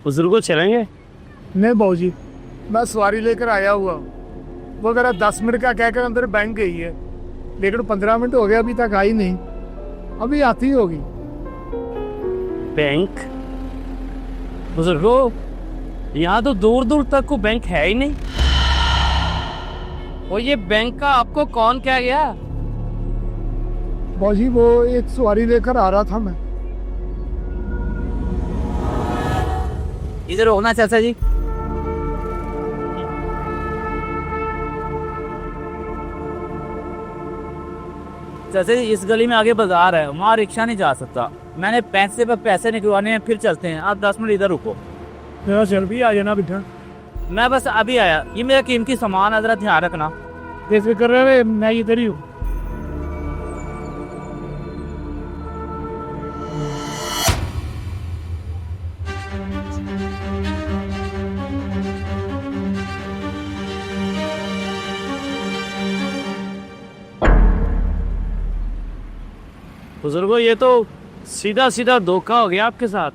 बुजुर्गों चलेंगे? नहीं बाबूजी, मैं सवारी लेकर आया हुआ हूँ। वो अगर 10 मिनट का कहकर अंदर बैंक गई है, लेकिन 15 मिनट हो गए अभी तक आई नहीं। अभी आती होगी। बैंक? बुजुर्गों, यहाँ तो दूर दूर तक को बैंक है ही नहीं। और ये बैंक का आपको कौन कह गया? बाबूजी वो एक सवारी लेकर आ रहा था मैं। इधर होना चाचा जी। चाचा जी, इस गली में आगे बाजार है, वहाँ रिक्शा नहीं जा सकता। मैंने पैसे पर पैसे निकलवाने हैं, फिर चलते हैं। आप 10 मिनट इधर रुको। मेरा चल भी आ जाना बेटा। मैं बस अभी आया। ये मेरा कीमती सामान है, जरा ध्यान रखना। बेफिक्र रहे, मैं इधर ही हूँ। बुजुर्गों, ये तो सीधा सीधा धोखा हो गया आपके साथ।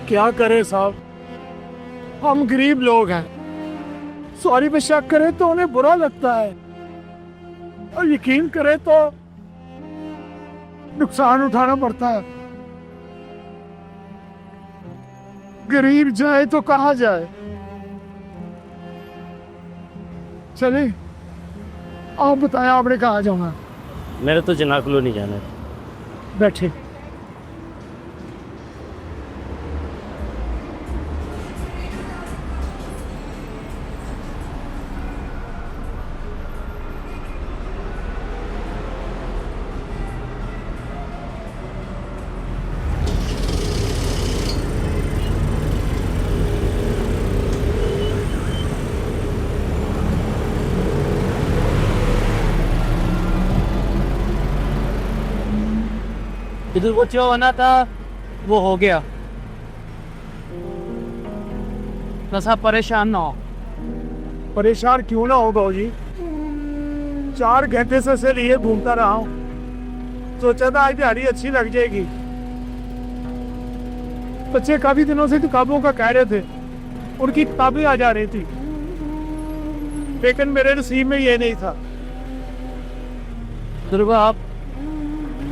क्या करें साहब, हम गरीब लोग हैं। सॉरी पे शक करें तो उन्हें बुरा लगता है, और यकीन करें तो नुकसान उठाना पड़ता है। गरीब जाए तो कहाँ जाए। चले, आप बताएं आपने कहाँ जाना। मेरे तो जनाकुलो नहीं जाना। बैठे। इधर वो जो होना था वो हो गया। बस आप परेशान ना हो। परेशान क्यों ना हो बाबूजी, 4 घंटे से लिए घूमता रहा हूँ। सोचा था आज दिहाड़ी अच्छी लग जाएगी। बच्चे काफी दिनों से किताबों का कह रहे थे, उनकी किताबें आ जा रही थी, लेकिन मेरे नसीब में ये नहीं था। दुर्गा, आप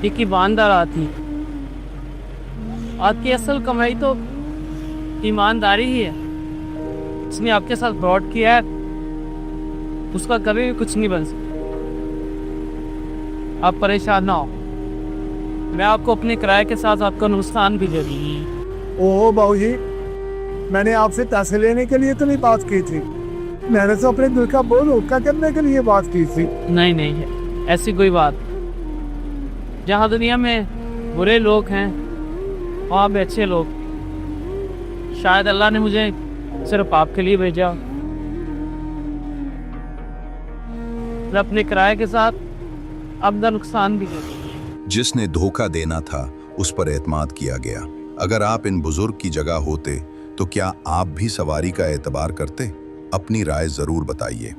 एक ईमानदार आदमी। आपकी असल कमाई तो ईमानदारी ही है। जिसने आपके साथ फ्रॉड किया है उसका कभी भी कुछ नहीं बन सकता। आप परेशान ना हो, मैं आपको अपने किराए के साथ आपका नुकसान भी दे दूंगा। ओह बाबूजी, मैंने आपसे पैसे लेने के लिए तो नहीं बात की थी। मैंने तो अपने दिल का बोझ हल्का करने के लिए बात की थी। नहीं नहीं, ऐसी कोई बात। जहाँ दुनिया में बुरे लोग हैं वहाँ पे अच्छे लोग। शायद अल्लाह ने मुझे सिर्फ आपके लिए भेजा। मैं अपने किराए के साथ अपना नुकसान भी कर। जिसने धोखा देना था उस पर एतमाद किया गया। अगर आप इन बुजुर्ग की जगह होते तो क्या आप भी सवारी का एतबार करते? अपनी राय जरूर बताइए।